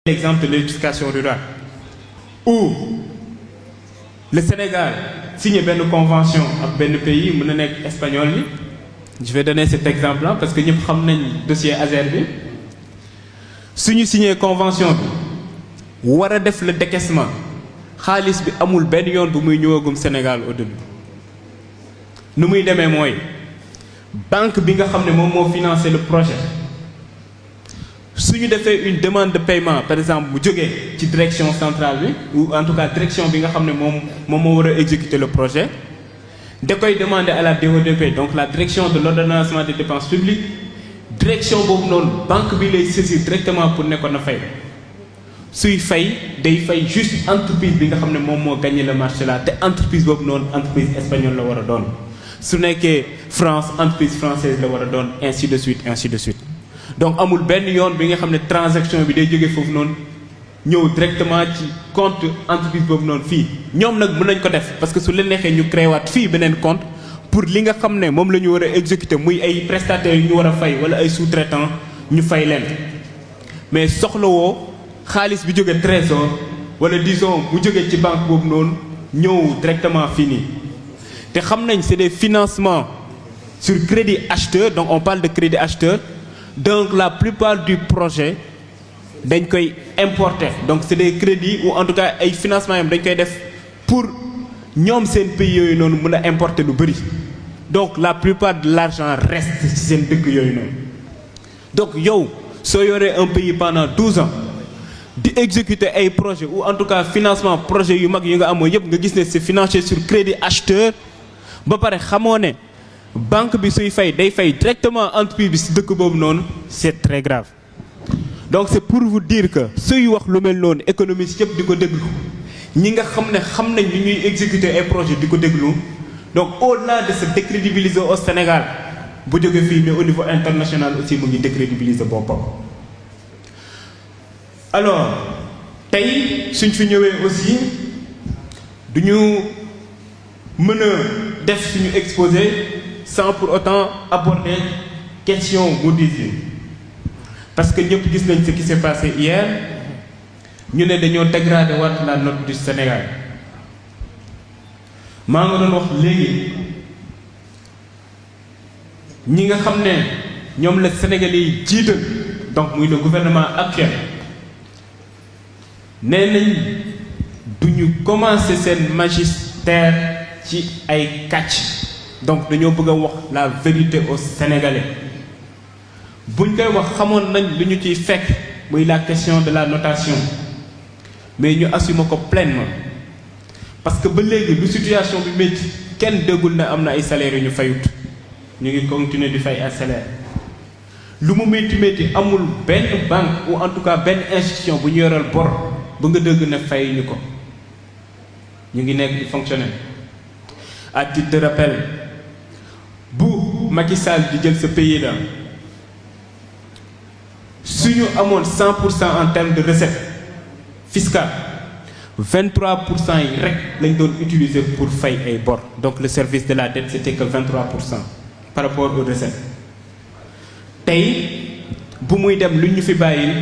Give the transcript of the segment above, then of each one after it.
l'exemple de l'électrification rurale, où le Sénégal signe une convention avec un pays, espagnol. Je vais donner cet exemple-là parce que nous avons un dossier Azerbi. Si nous signons une convention, nous avons le décaissement. Khalis bi amul ben yoon bu muy ñëwagum Sénégal au début. Nu muy démé moy banque bi nga xamné mom mo financer le projet. Suñu défé une demande de paiement par exemple bu joggé ci direction centrale bi ou en tout cas direction bi nga xamné mom mo wara exécuter le projet. Da koy demander à la DODP donc la direction de l'ordonnancement des dépenses publiques. Direction bobu non banque bi lay saisir directement pour ne ko na fay. Suy fay day fay juste entreprise bi nga xamné mom mo gagner le marché là té entreprise bobu non entreprise espagnole la wara don su nekké France entreprise française la wara don ainsi de suite donc amul ben yoon bi nga xamné transaction bi day joggé fofu non ñëw directement ci compte entreprise bobu non fi ñom nak mën nañ ko def parce que su leen nexé ñu créé waat fi benen compte pour li nga xamné mom lañu wara exécuter muy ay prestataires ñu wara fay wala ay sous-traitants ñu fay leen mais soxla wo xaalis bi jóge trésor wala disons mu jóge ci banque boobu noonu ñëw directement fini te xam nañ c'est des financements sur crédit acheteur donc on parle de crédit acheteur donc la plupart du projet dañ koy importer donc c'est des crédits ou en tout cas ay financements yam dañ koy def pour ñoom seen pays yooyu noonu mën a importer lu bëri donc la plupart de l'argent reste ci seen dëkk yooyu noonu donc yow soo yoree un pays pendant 12 ans d'exécuter un projet ou en tout cas financement projet yu mag yi nga amoo yëpp nga gis ne c'est financé sur crédit acheteur ba pare xamoo ne banque bi suy fay day fay directement entreprise bi si dëkk boobu noonu c'est très grave donc c'est pour vous dire que suy wax lu mel noonu économistes yëpp di ko déglu ñi nga xam nañ ni ñuy exécuter ay projet di ko déglu donc au-delà de se décrédibiliser au Sénégal bu jóge fii mais au niveau international aussi mu ngi décrédibiliser boppam. Alors, tay suñ fi ñëwé aussi duñu mëna def suñu exposé sans pour autant aborder question bouddhisme parce que ñëpp gis nañ ce qui s'est passé hier ñu né dañoo dégrader wat la note du Sénégal ma nga doon wax légui ñi nga xamné ñom la Sénégalais yi jiital donc muy le gouvernement actuel nee nañ duñu commencer seen magistère ci ay kàcc donc dañoo bëgg a wax la vérité aux Sénégalais buñ koy wax xamoon nañ lu ñu ciy fekk muy la question de la notation mais ñu assumer ko pleinement parce que ba léegi lu situation bi métti kenn déggul ne am na ay salaires yu ñu fayut ñu ngi continuer di fay ay salaire lu mu métti amul benn banque ou en tout cas benn institution bu ñu yoral bor ba nga dëgg ne fay ñu ko ñu ngi nekk di fonctionner à titre de rappel bu Macky Sall di jël ce pays là suñu amoon 100% en termes de recettes fiscales 23% yi rek lañ doon utiliser pour fay ay bor donc le service de la dette c'était que 23% par rapport aux recettes tey bu muy dem lu ñu fi bàyyi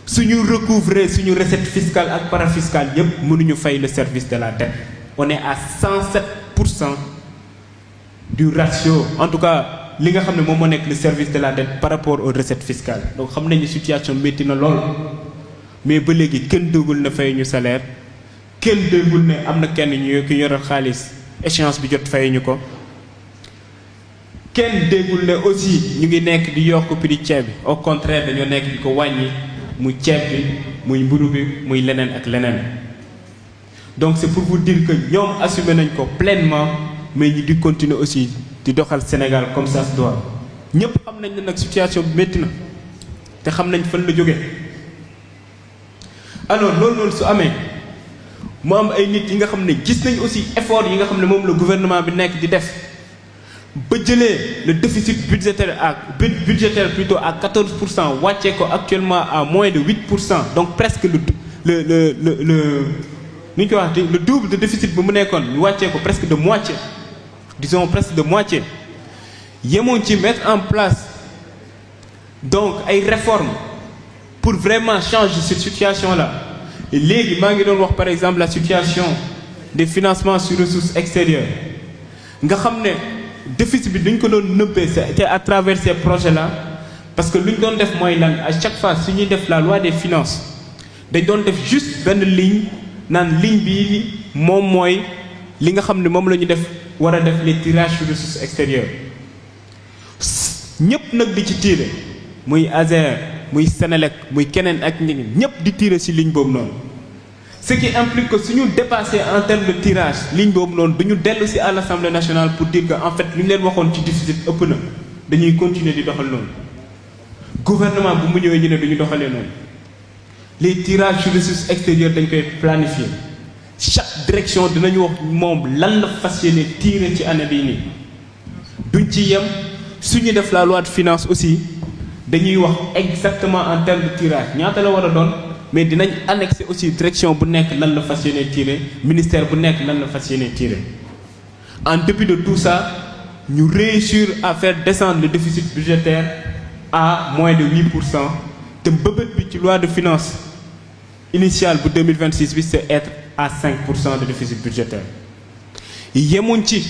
suñu recouvrer suñu recette fiscale ak parafiscale yépp mënuñu fay le service de la dette on est à 107% du ratio en tout cas li nga xam ne moom moo nekk le service de la dette par rapport aux recettes fiscales donc xam nañu situation métti na lool mais ba léegi kenn déggul ne fay ñu salaire kenn déggul ne am na kenn ñu ki yoral xaalis échéance bi jot fay ñu ko kenn déggul ne aussi ñu ngi nekk di yokk prix ceeb bi au contraire dañoo nekk di ko wàññi muy ceeb bi muy mburu bi muy leneen ak leneen donc c'est pour vous dire que ñoom assumé nañ ko pleinement mais ñi di continuer aussi di doxal Sénégal comme ça se doit ñëpp xam nañ ne nag situation bi métti na te xam nañ fan la jógee alors loolu noonu su amee mu am ay nit yi nga xam ne gis nañ aussi effort yi nga xam ne moom la gouvernement bi nekk di def ba jëlee le déficit budgétaire plutôt à 14% wàccee ko actuellement à moins de 8% donc presque le double de déficit bu mu nekkoon ñu wàccee ko presque de moitié disons presque de moitié yemoon ci mettre en place donc ay réformes pour vraiment changer cette situation-là. Et léegi maa ngi doon wax par exemple la situation des financements sur ressources extérieures nga xam ne déficit bi duñ ko doon nëbbee c'est à travers ces projets-là parce que lu ñu doon def mooy lan à chaque fois su ñuy def la loi des finances dañ doon def juste benn ligne naan ligne bii moom mooy li nga xam ne moom la ñu def war a def les tirages sur ressources extérieures ñëpp nag di ci tirer muy Azer muy Senelec muy keneen ak ñeneen ñëpp di tirer ci ligne boobu noonu ce qui implique que suñu dépasser en termes de tirage ligne boobu noonu duñu dellu ci à l'Assemblée nationale pour dire que en fait li ñu leen waxoon ci déficit ëpp na dañuy continuer di doxal noonu gouvernement bu mu ñëwee ñu ne duñu doxalee noonu les tirages sur ressources extérieures dañ koy planifier chaque direction dinañu wax moom lan la fas yéene tirer ci année bii nii duñ ci yem suñu def la loi de finances aussi dañuy wax exactement en termes de tirage ñaata la war a doon mais dinañ annexer aussi direction bu nekk lan la fas yéene tirer ministère bu nekk lan la fas yéene tirer en dépit de tout ça ñu réussir à faire descendre le déficit budgétaire à moins de 8% te mbëbët bi ci loi de finances initiale bu 2026 bi c'est être à 5% de déficit budgétaire yemuñ ci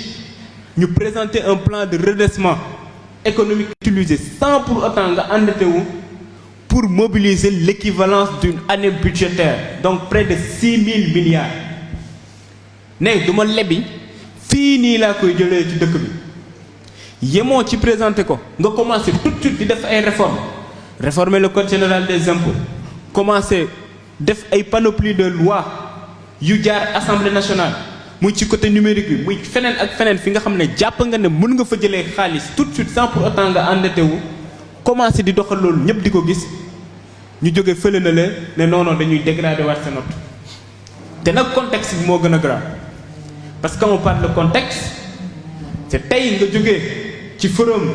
ñu présenter un plan de redressement économique utilisé sans pour autant nga endetté wu pour mobiliser l'équivalence d'une année budgétaire donc près de 6 000 milliards ne du ma lebi fii nii laa koy jëlee ci dëkk bi yemoo ci présenté ko nga commencé tout de suite di def ay réformes réformer le code général des impôts commencé def ay panoplie de lois yu jaar assemblée nationale muy ci côté numérique bi muy feneen ak feneen fi nga xam ne jàpp nga ne mën nga fa jëlee xaalis tout de suite sans pour autant nga endetté wu commencé di doxal loolu ñëpp di ko gis ñu jóge fële na la ne non non dañuy dégrader waat sa note te nag contexte bi moo gën a grave parce que on parle de contexte c'est tey nga jógee ci forum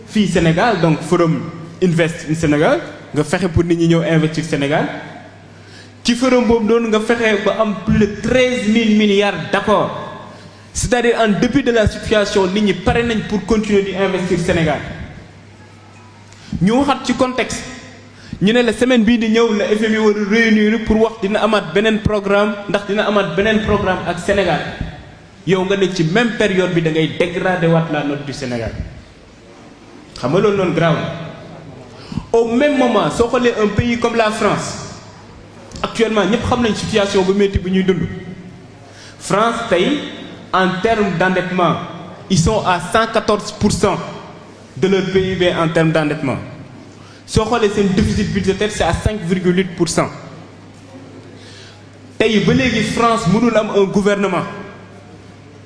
fii Sénégal donc forum Invest in Sénégal nga fexe pour nit ñi ñëw investir Sénégal ci forum boobu noonu nga fexe ba am plus de 13 000 milliards d'accords c'est-à-dire en dépit de la situation nit ñi pare nañ pour continuer di investir Sénégal ñu waxat ci contexte ñu ne la semaine bii di ñëw la FMI war a réunir pour wax dina amaat beneen programme ndax dina amaat beneen programme ak Sénégal yow nga ne ci même période bi da ngay dégrader waat la note du Sénégal xam nga loolu noonu grave au même moment soo xoolee un pays comme la France actuellement ñëpp xam nañ situation bu métti bu ñuy dund France tey en termes d'endettement ils sont à 114% de leur PIB en termes d'endettement soo xoolee seen déficit budgétaire c'est à 5,8%. tey ba léegi France mënul am un gouvernement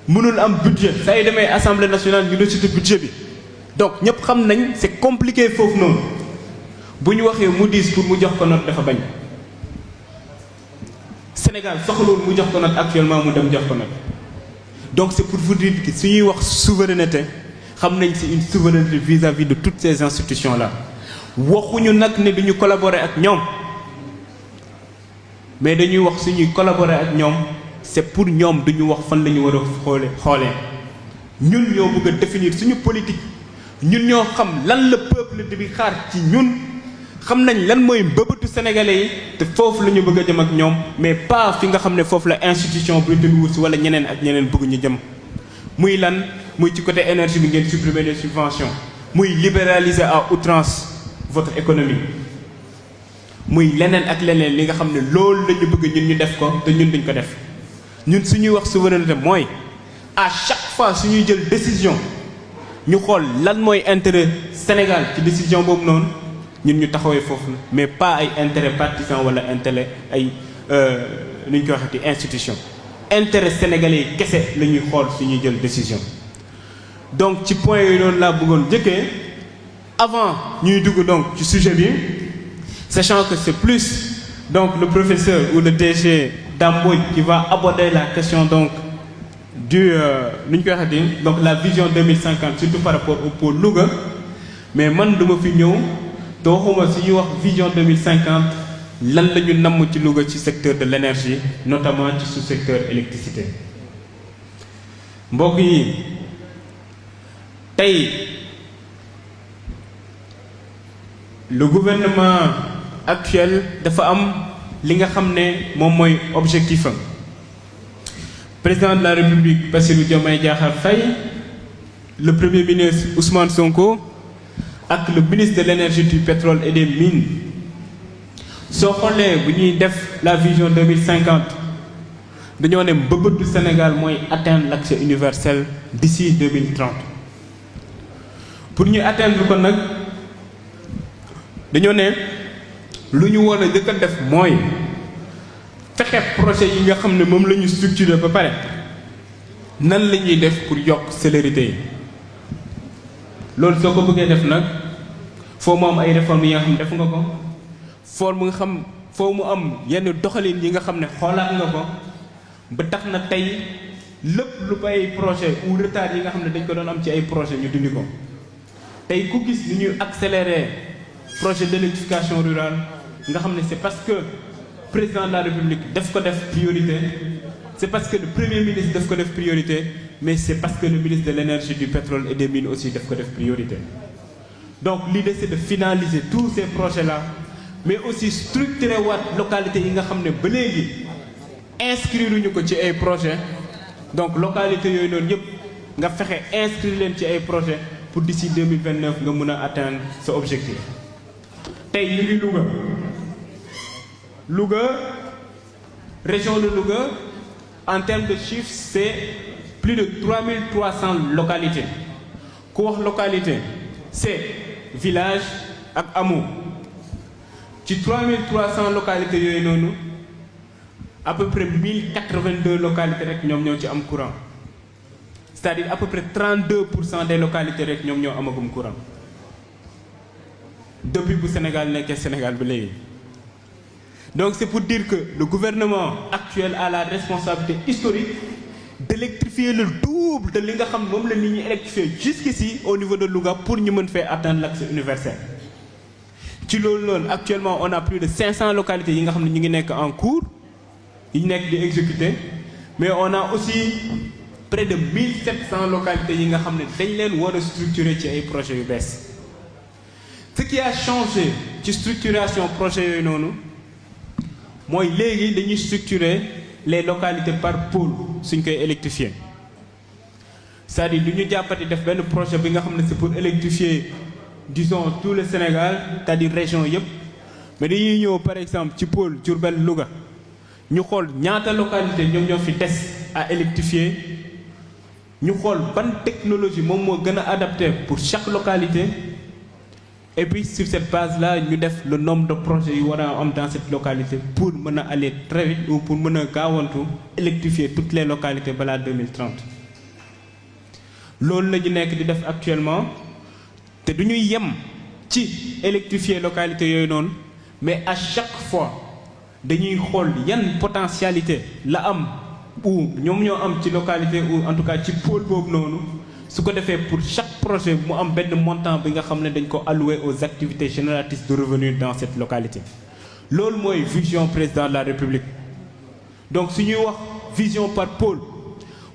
mënul am budget saa yu demee assemblée nationale ñu rejeté budget bi donc ñëpp xam nañ c'est compliqué foofu noonu bu ñu waxee Moody's pour mu jox ko note dafa bañ Sénégal soxlawul mu jox ko note actuellement mu dem jox ko note donc c'est pour vous dire que su ñuy wax souveraineté xam nañ c'est une souveraineté vis-à-vis de toutes ces institutions là waxuñu nag ne duñu collaborer ak ñoom mais dañuy wax suñuy collaborer ak ñoom c'est pour ñoom duñu wax fan la ñu war a xoolee ñun ñoo bëgg a définir suñu politique ñun ñoo xam lan la peuple di xaar ci ñun xam nañ lan mooy mbëbëtu sénégalais yi te foofu la ñu bëgg a jëm ak ñoom mais pas fi nga xam ne foofu la institution Bretton Woods wala ñeneen ak ñeneen bëgg ñu jëm muy lan muy ci côté énergie bi ngeen supprimer les subventions muy libéraliser à outrance votre économie muy leneen ak leneen li nga xam ne loolu la ñu bëgg ñun ñu def ko te ñun duñ ko def ñun suñuy wax souveraineté mooy à chaque fois suñuy jël décision ñu xool lan mooy intérêt Sénégal ci décision boobu noonu ñun ñu taxawee foofu mais pas ay intérêt partisan wala intérêt ay nu ñu koy waxati institution intérêt sénégalais yi kese la ñuy xool suñuy jël décision donc ci point yooyu noonu laa bëggoon jëkkee avant ñuy dugg donc ci sujet bi sachant que c'est plus donc le professeur ou le DG Damboj qui va aborder la question donc du nu ñu koy waxati donc la vision 2050 surtout par rapport au pôle Louga mais man duma fi ñëw te waxuma su ñuy wax vision 2050 lan la ñu namm ci Louga ci secteur de l'énergie notamment ci sous-secteur électricité mbokk yi tey le gouvernement actuel dafa am li nga xam ne moom mooy objectif am président de la République Bassirou Diomaye Diakhar Faye, le premier ministre Ousmane Sonko ak le ministre de l'énergie, du pétrole et des mines soo xoolee bu ñuy def la vision 2050 dañoo ne mbëbët du Sénégal mooy atteindre l'accès universel d'ici 2030 pour ñu atteindre ko nag dañoo ne lu ñu war a njëkk a def mooy fexe projet yi nga xam ne moom la ñu structuré ba pare nan la ñuy def pour yokk célérité yi loolu soo ko bëggee def nag foo mu am ay réformes yi nga xam ne def nga ko foo mu am yenn doxalin yi nga xam ne xoolaat nga ko ba tax na tey lépp lu bay projet ou retard yi nga xam ne dañ ko doon am ci ay projet ñu dindi ko tey ku gis ni ñuy accélérer projet d'électrification rurale nga xam ne c'est parce que président de la République daf ko def priorité, c'est parce que le premier ministre daf ko def priorité, mais c'est parce que le ministre de l'énergie, du pétrole et des mines aussi daf ko def priorité. Donc l'idée c'est de finaliser tous ces projets-là, mais aussi structurer waat localité yi nga xam ne ba léegi inscrire ñu ko ci ay projets. Donc localité yooyu noonu yëpp nga fexe inscrire leen ci ay projets pour d'ici 2029 nga mën a atteindre ce objectif. Tey ñu ngi Louga, région de Louga, en termes de chiffres, c'est plus de 3300 localités. Quoi localité, c'est village et hameau. Ci 3300 localités, à peu près 1082 localités rek ñom ñoo ci am courant. C'est-à-dire à peu près 32% des localités rek ñom ñoo amagum courant. Depuis que le Sénégal nekké Sénégal ba légui. Donc c'est pour dire que le gouvernement actuel a la responsabilité historique d'électrifier le double de li nga xam mom la nit ñi électrifier jusqu'ici au niveau de Louga pour ñu mën faire atteindre l'accès universel. Ci loolu noonu actuellement on a plus de 500 localités yi nga xam ne ñu ngi nekk en cours yi ñu nekk di exécuter, mais on a aussi près de 1700 localités yi nga xam ne dañ leen war a structurer ci ay projets yu bees. Ce qui a changé ci structuration projet yooyu noonu mooy léegi dañuy structurer les localités par pôle suñ koy électrifier. C'est-à-dire du ñu jàppati def benn projet bi nga xam ne c'est pour électrifier disons tout le Sénégal, c'est-à-dire région yëpp, mais dañuy ñëw par exemple ci pôle Diourbel Louga ñu xool ñaata localité ñoom ñoo fi des à électrifier, ñu xool ban technologie moom moo gën a adapté pour chaque localité, et puis sur cette base-là ñu def le nombre de projets yu war a am dans cette localité pour mën a aller très vite ou pour mën a gaawantu électrifier toutes les localités balaa 2030. loolu la ñu nekk di def actuellement te du ñuy yem ci électrifier localités yooyu noonu, mais à chaque fois dañuy xool yan potentialité la am ou ñoom ñoo am ci localité ou en tout cas ci pôle boobu noonu su ko defee pour chaque projet mu am benn montant bi nga xam ne dañ ko alloué aux activités génératrices de revenus dans cette localité. loolu mooy vision président de la République. Donc su ñuy wax vision par pôle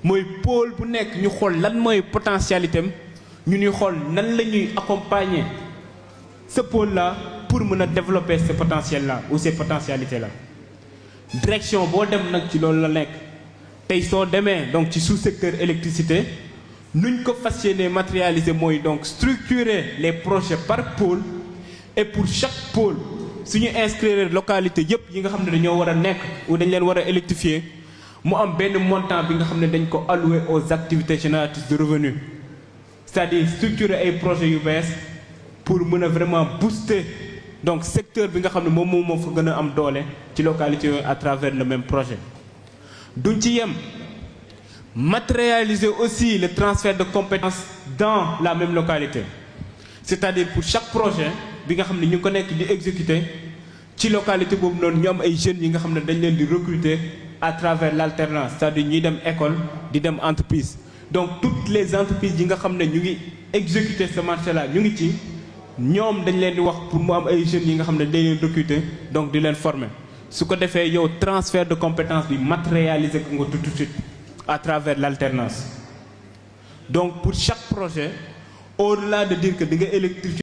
mooy pôle bu nekk ñu xool lan mooy potentialité am ñu ñuy xool nan la ñuy accompagner ce pôle-là pour mën a développer ce potentiel-là ou ces potentialités-là. Direction boo dem nag ci loolu la nekk tey soo demee donc ci sous-secteur électricité nuñ ko fas yéene matérialiser mooy donc structurer les projets par pôle, et pour chaque pôle suñu inscrire localité yépp yi nga xam ne dañoo war a nekk ou dañ leen war a électrifier mu am benn montant bi nga xam ne dañ ko alloué aux activités génératrices de revenus, c'est-à-dire structurer ay projets yu bees pour mën a vraiment booster donc secteur bi nga xam ne moom moo fa gën a am doole ci localité yooyu à travers le même projet. Duñ ci yem matérialiser aussi le transfert de compétences dans la même localité, c'est-à-dire pour chaque projet bi nga xam ne ñu ngi ko nekk di exécuter ci localité boobu noonu ñu am ay jeunes yi nga xam ne dañ leen di recruter à travers l'alternance, c'est-à-dire ñuy dem école di dem entreprise. Donc toutes les entreprises yi nga xam ne ñu ngi exécuter ce marché-là ñu ngi ci ñoom dañ leen di wax pour mu am ay jeunes yi nga xam ne dañ leen recruter donc di leen former su ko defee yow transfert de compétences bi matérialiser ko nga tout de suite à travers l'alternance. Donc pour chaque projet, au-delà de dire que di nga électrifier